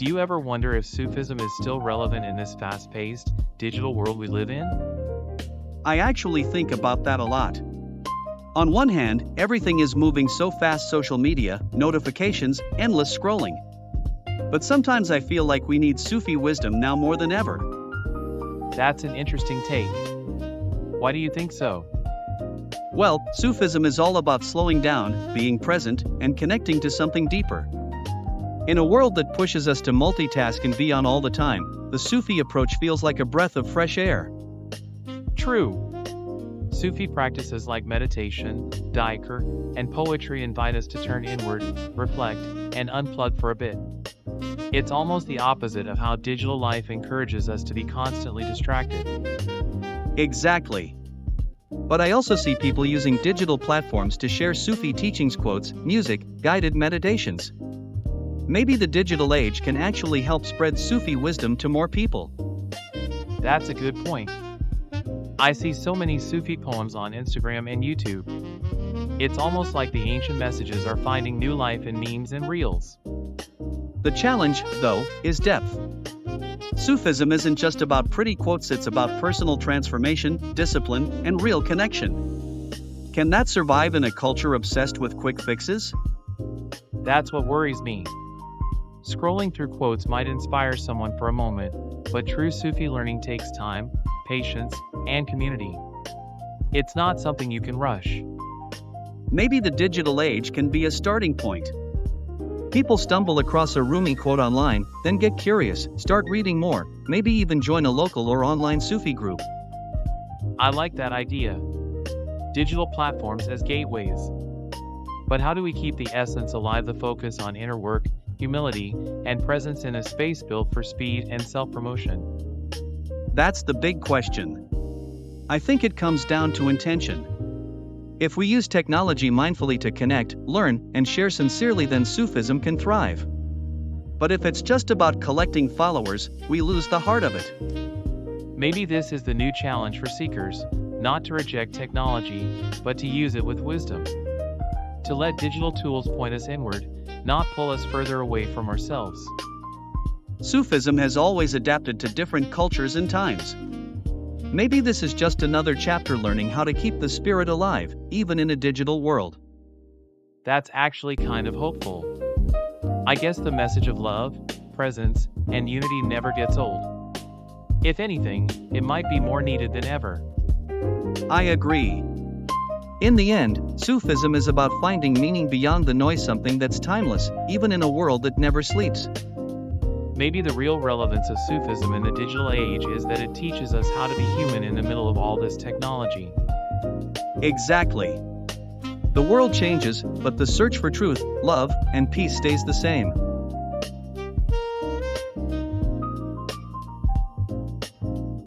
Do you ever wonder if Sufism is still relevant in this fast-paced, digital world we live in? I actually think about that a lot. On one hand, everything is moving so fast: social media, notifications, endless scrolling. But sometimes I feel like we need Sufi wisdom now more than ever. That's an interesting take. Why do you think so? Well, Sufism is all about slowing down, being present, and connecting to something deeper. In a world that pushes us to multitask and be on all the time, the Sufi approach feels like a breath of fresh air. True. Sufi practices like meditation, dhikr, and poetry invite us to turn inward, reflect, and unplug for a bit. It's almost the opposite of how digital life encourages us to be constantly distracted. Exactly. But I also see people using digital platforms to share Sufi teachings, quotes, music, guided meditations. Maybe the digital age can actually help spread Sufi wisdom to more people. That's a good point. I see so many Sufi poems on Instagram and YouTube. It's almost like the ancient messages are finding new life in memes and reels. The challenge, though, is depth. Sufism isn't just about pretty quotes, it's about personal transformation, discipline, and real connection. Can that survive in a culture obsessed with quick fixes? That's what worries me. Scrolling through quotes might inspire someone for a moment, but true Sufi learning takes time, patience, and community. It's not something you can rush. Maybe the digital age can be a starting point. People stumble across a Rumi quote online, then get curious, start reading more, maybe even join a local or online Sufi group. I like that idea. Digital platforms as gateways. But how do we keep the essence alive? The focus on inner work, humility, and presence in a space built for speed and self-promotion? That's the big question. I think it comes down to intention. If we use technology mindfully to connect, learn, and share sincerely, then Sufism can thrive. But if it's just about collecting followers, we lose the heart of it. Maybe this is the new challenge for seekers, not to reject technology, but to use it with wisdom. To let digital tools point us inward, not pull us further away from ourselves. Sufism has always adapted to different cultures and times. Maybe this is just another chapter learning how to keep the spirit alive, even in a digital world. That's actually kind of hopeful. I guess the message of love, presence, and unity never gets old. If anything, it might be more needed than ever. I agree. In the end, Sufism is about finding meaning beyond the noise, something that's timeless, even in a world that never sleeps. Maybe the real relevance of Sufism in the digital age is that it teaches us how to be human in the middle of all this technology. Exactly. The world changes, but the search for truth, love, and peace stays the same.